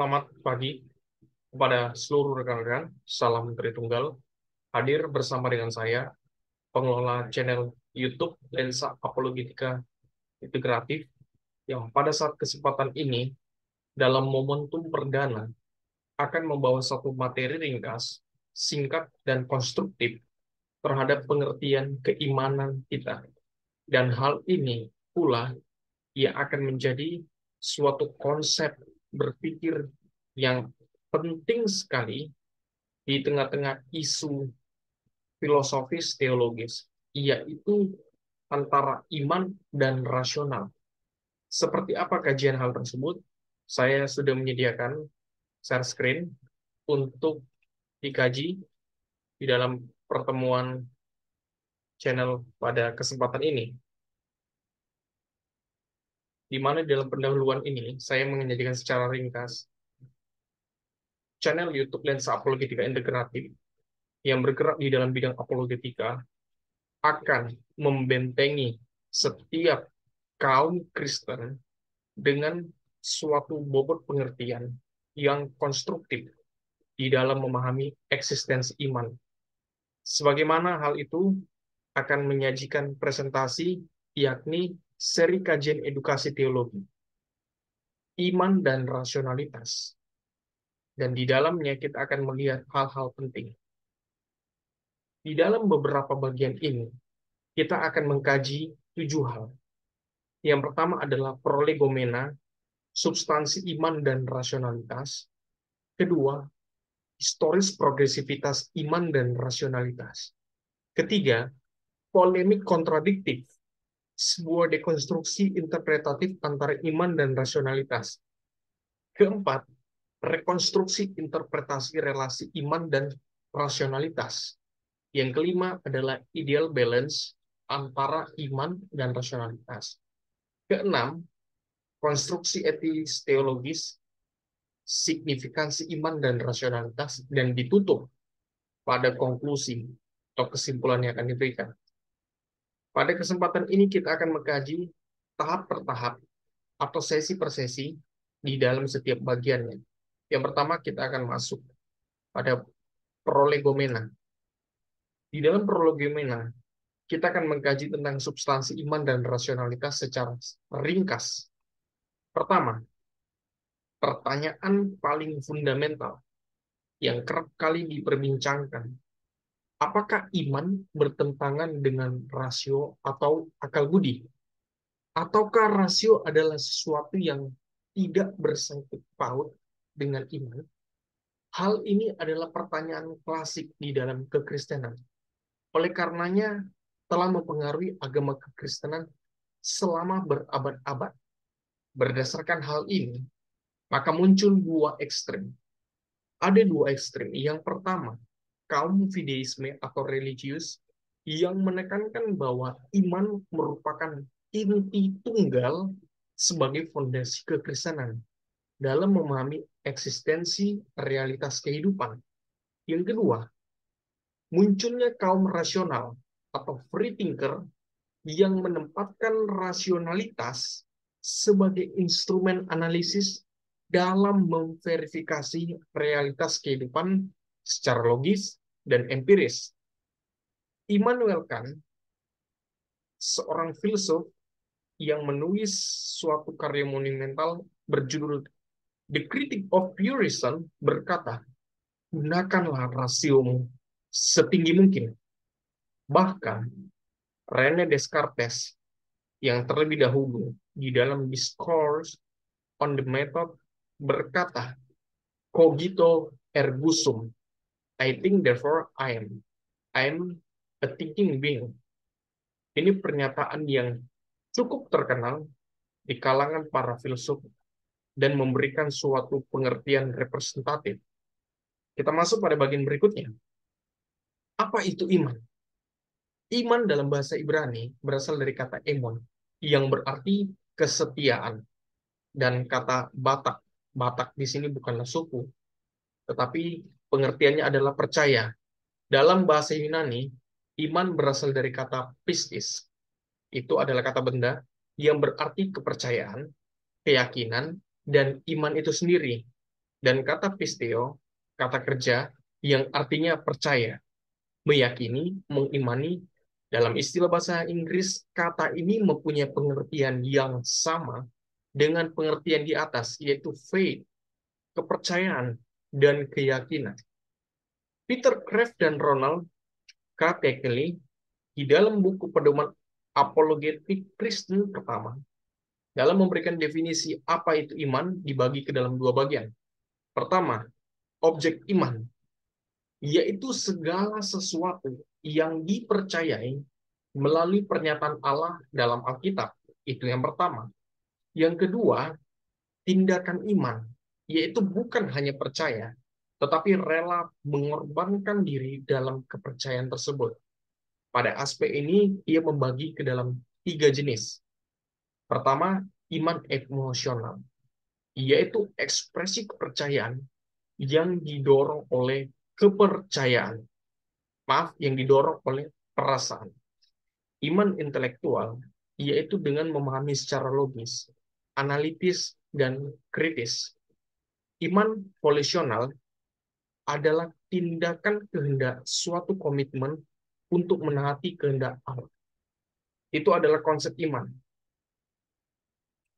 Selamat pagi kepada seluruh rekan-rekan. Salam Tritunggal. Hadir bersama dengan saya, pengelola channel YouTube Lensa Apologetika Integratif, yang pada saat kesempatan ini, dalam momentum perdana, akan membawa satu materi ringkas, singkat, dan konstruktif terhadap pengertian keimanan kita. Dan hal ini pula yang akan menjadi suatu konsep berpikir yang penting sekali di tengah-tengah isu filosofis teologis, yaitu antara iman dan rasional. Seperti apa kajian hal tersebut? Saya sudah menyediakan share screen untuk dikaji di dalam pertemuan channel pada kesempatan ini, di mana dalam pendahuluan ini saya menyajikan secara ringkas channel YouTube Lensa Apologetika Integratif yang bergerak di dalam bidang apologetika akan membentengi setiap kaum Kristen dengan suatu bobot pengertian yang konstruktif di dalam memahami eksistensi iman. Sebagaimana hal itu akan menyajikan presentasi, yakni seri kajian edukasi teologi, iman dan rasionalitas. Dan di dalamnya kita akan melihat hal-hal penting. Di dalam beberapa bagian ini, kita akan mengkaji 7 hal. Yang pertama adalah prolegomena, substansi iman dan rasionalitas. Kedua, historis progresivitas iman dan rasionalitas. Ketiga, polemik kontradiktif, sebuah dekonstruksi interpretatif antara iman dan rasionalitas. Keempat, rekonstruksi interpretasi relasi iman dan rasionalitas. Yang kelima adalah ideal balance antara iman dan rasionalitas. Keenam, konstruksi etis teologis, signifikansi iman dan rasionalitas, dan ditutup pada konklusi atau kesimpulan yang akan diberikan. Pada kesempatan ini kita akan mengkaji tahap per tahap atau sesi per sesi di dalam setiap bagiannya. Yang pertama kita akan masuk pada prolegomena. Di dalam prolegomena, kita akan mengkaji tentang substansi iman dan rasionalitas secara ringkas. Pertama, pertanyaan paling fundamental yang kerap kali diperbincangkan. Apakah iman bertentangan dengan rasio atau akal budi? Ataukah rasio adalah sesuatu yang tidak bersangkut paut dengan iman? Hal ini adalah pertanyaan klasik di dalam kekristenan. Oleh karenanya, telah mempengaruhi agama kekristenan selama berabad-abad. Berdasarkan hal ini, maka muncul dua ekstrem. Ada dua ekstrem. Yang pertama, kaum fideisme atau religius yang menekankan bahwa iman merupakan inti tunggal sebagai fondasi kekristenan dalam memahami eksistensi realitas kehidupan. Yang kedua, munculnya kaum rasional atau free thinker yang menempatkan rasionalitas sebagai instrumen analisis dalam memverifikasi realitas kehidupan secara logis dan empiris. Immanuel Kant, seorang filsuf yang menulis suatu karya monumental berjudul The Critique of Pure Reason, berkata, gunakanlah rasiomu setinggi mungkin. Bahkan, René Descartes yang terlebih dahulu di dalam Discourse on the Method berkata, cogito ergo sum, I think therefore I am. I am a thinking being. Ini pernyataan yang cukup terkenal di kalangan para filsuf dan memberikan suatu pengertian representatif. Kita masuk pada bagian berikutnya. Apa itu iman? Iman dalam bahasa Ibrani berasal dari kata emon, yang berarti kesetiaan. Dan kata Batak. Batak di sini bukanlah suku, tetapi pengertiannya adalah percaya. Dalam bahasa Yunani, iman berasal dari kata pistis. Itu adalah kata benda yang berarti kepercayaan, keyakinan, dan iman itu sendiri. Dan kata pisteo, kata kerja yang artinya percaya, meyakini, mengimani. Dalam istilah bahasa Inggris, kata ini mempunyai pengertian yang sama dengan pengertian di atas, yaitu faith, kepercayaan, dan keyakinan. Peter Kreeft dan Ronald K. Kekeley di dalam buku pedoman apologetik Kristen pertama, dalam memberikan definisi apa itu iman, dibagi ke dalam dua bagian. Pertama, objek iman, yaitu segala sesuatu yang dipercayai melalui pernyataan Allah dalam Alkitab. Itu yang pertama. Yang kedua, tindakan iman, yaitu bukan hanya percaya, tetapi rela mengorbankan diri dalam kepercayaan tersebut. Pada aspek ini, ia membagi ke dalam tiga jenis. Pertama, iman emosional, yaitu ekspresi kepercayaan yang didorong oleh kepercayaan. Maaf, yang didorong oleh perasaan. Iman intelektual, yaitu dengan memahami secara logis, analitis, dan kritis. Iman volisional adalah tindakan kehendak suatu komitmen untuk menaati kehendak Allah. Itu adalah konsep iman.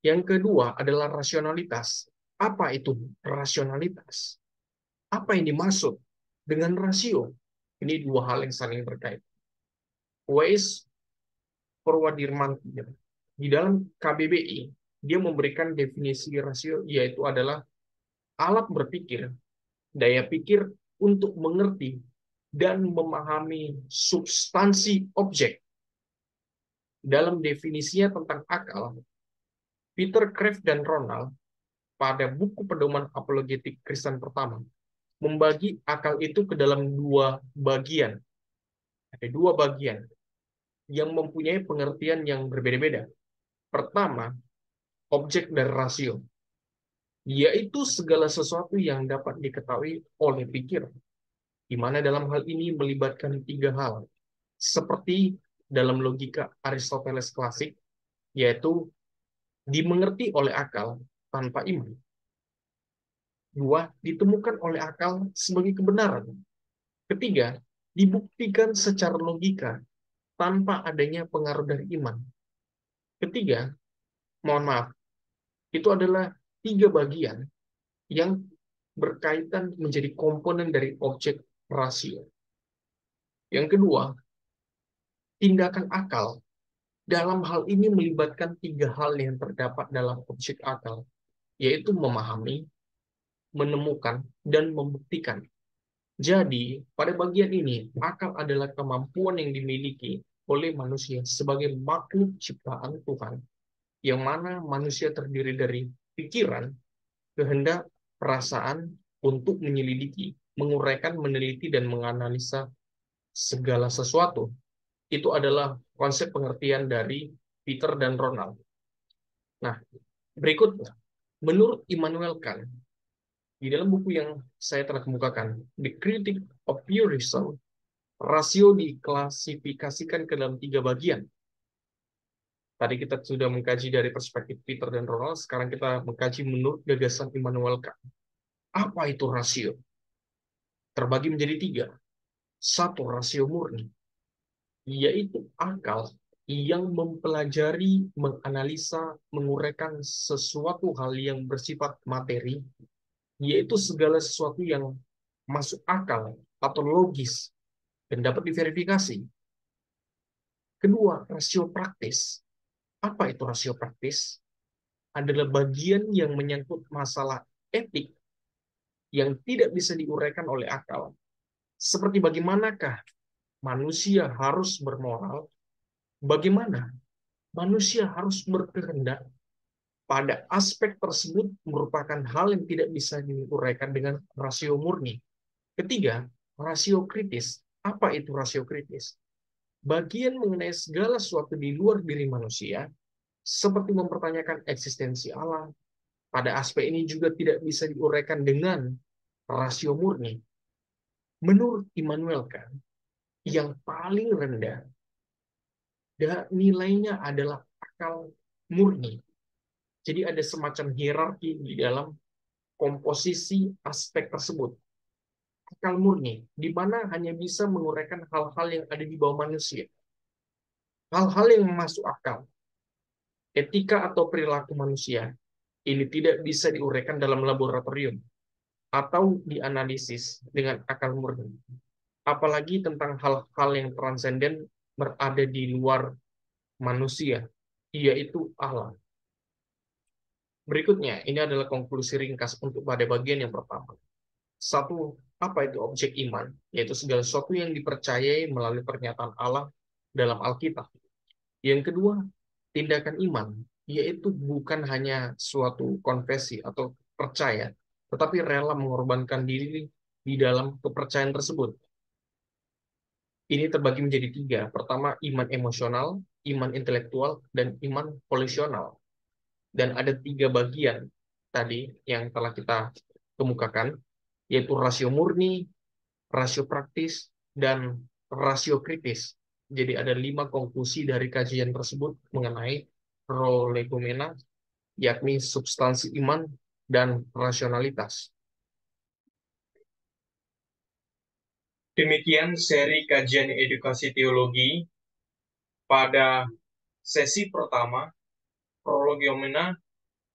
Yang kedua adalah rasionalitas. Apa itu rasionalitas? Apa yang dimaksud dengan rasio? Ini dua hal yang saling terkait. Weiss Purwadirman di dalam KBBI, dia memberikan definisi rasio, yaitu adalah alat berpikir, daya pikir untuk mengerti dan memahami substansi objek. Dalam definisinya tentang akal, Peter Kreeft dan Ronald pada buku pedoman apologetik Kristen pertama membagi akal itu ke dalam dua bagian. Ada dua bagian yang mempunyai pengertian yang berbeda-beda. Pertama, objek dari rasio, yaitu segala sesuatu yang dapat diketahui oleh pikir, di mana dalam hal ini melibatkan tiga hal, seperti dalam logika Aristoteles klasik, yaitu dimengerti oleh akal tanpa iman. Dua, ditemukan oleh akal sebagai kebenaran. Ketiga, dibuktikan secara logika tanpa adanya pengaruh dari iman. Ketiga, mohon maaf, itu adalah tiga bagian yang berkaitan menjadi komponen dari objek rasio. Yang kedua, tindakan akal. Dalam hal ini melibatkan tiga hal yang terdapat dalam objek akal, yaitu memahami, menemukan, dan membuktikan. Jadi, pada bagian ini, akal adalah kemampuan yang dimiliki oleh manusia sebagai makhluk ciptaan Tuhan, yang mana manusia terdiri dari pikiran, kehendak, perasaan untuk menyelidiki, menguraikan, meneliti, dan menganalisa segala sesuatu. Itu adalah konsep pengertian dari Peter dan Ronald. Nah, berikutnya, menurut Immanuel Kant, di dalam buku yang saya telah kemukakan, The Critique of Purism, rasio diklasifikasikan ke dalam tiga bagian. Tadi kita sudah mengkaji dari perspektif Peter dan Ronald, sekarang kita mengkaji menurut gagasan Immanuel Kant. Apa itu rasio? Terbagi menjadi tiga. Satu, rasio murni, yaitu akal yang mempelajari, menganalisa, menguraikan sesuatu hal yang bersifat materi, yaitu segala sesuatu yang masuk akal atau logis dan dapat diverifikasi. Kedua, rasio praktis. Apa itu rasio praktis? Adalah bagian yang menyangkut masalah etik yang tidak bisa diuraikan oleh akal. Seperti bagaimanakah manusia harus bermoral, bagaimana manusia harus berkehendak, pada aspek tersebut merupakan hal yang tidak bisa diuraikan dengan rasio murni. Ketiga, rasio kritis. Apa itu rasio kritis? Bagian mengenai segala sesuatu di luar diri manusia, seperti mempertanyakan eksistensi Allah. Pada aspek ini juga tidak bisa diuraikan dengan rasio murni. Menurut Immanuel Kant, yang paling rendah nilainya adalah akal murni. Jadi ada semacam hierarki di dalam komposisi aspek tersebut. Akal murni, di mana hanya bisa menguraikan hal-hal yang ada di bawah manusia. Hal-hal yang masuk akal, etika atau perilaku manusia, ini tidak bisa diuraikan dalam laboratorium atau dianalisis dengan akal murni. Apalagi tentang hal-hal yang transenden berada di luar manusia, yaitu Allah. Berikutnya, ini adalah konklusi ringkas untuk pada bagian yang pertama. Satu, apa itu objek iman? Yaitu segala sesuatu yang dipercayai melalui pernyataan Allah dalam Alkitab. Yang kedua, tindakan iman, yaitu bukan hanya suatu konfesi atau percaya, tetapi rela mengorbankan diri di dalam kepercayaan tersebut. Ini terbagi menjadi tiga. Pertama, iman emosional, iman intelektual, dan iman volisional. Dan ada tiga bagian tadi yang telah kita kemukakan, yaitu rasio murni, rasio praktis, dan rasio kritis. Jadi ada 5 konklusi dari kajian tersebut mengenai prolegomena, yakni substansi iman dan rasionalitas. Demikian seri kajian edukasi teologi pada sesi pertama, prolegomena,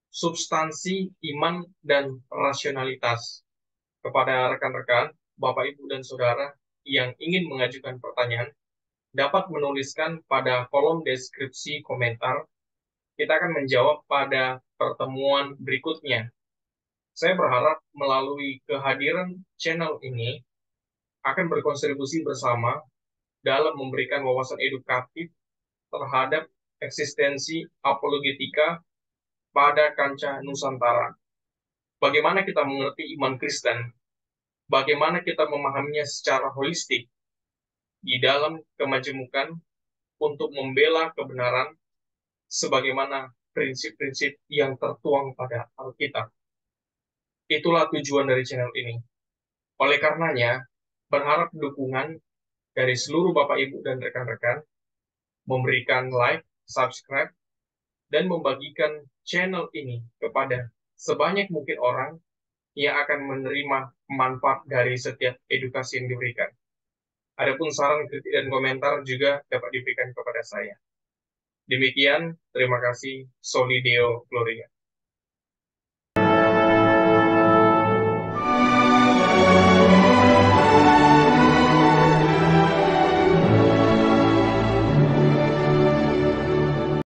substansi iman dan rasionalitas. Kepada rekan-rekan, Bapak, Ibu, dan Saudara yang ingin mengajukan pertanyaan, dapat menuliskan pada kolom deskripsi komentar. Kita akan menjawab pada pertemuan berikutnya. Saya berharap melalui kehadiran channel ini akan berkontribusi bersama dalam memberikan wawasan edukatif terhadap eksistensi apologetika pada kancah Nusantara. Bagaimana kita mengerti iman Kristen? Bagaimana kita memahaminya secara holistik di dalam kemajemukan untuk membela kebenaran sebagaimana prinsip-prinsip yang tertuang pada Alkitab. Itulah tujuan dari channel ini. Oleh karenanya, berharap dukungan dari seluruh Bapak, Ibu, dan rekan-rekan memberikan like, subscribe, dan membagikan channel ini kepada sebanyak mungkin orang yang akan menerima manfaat dari setiap edukasi yang diberikan. Adapun saran, kritik, dan komentar juga dapat diberikan kepada saya. Demikian, terima kasih. Soli Deo Gloria.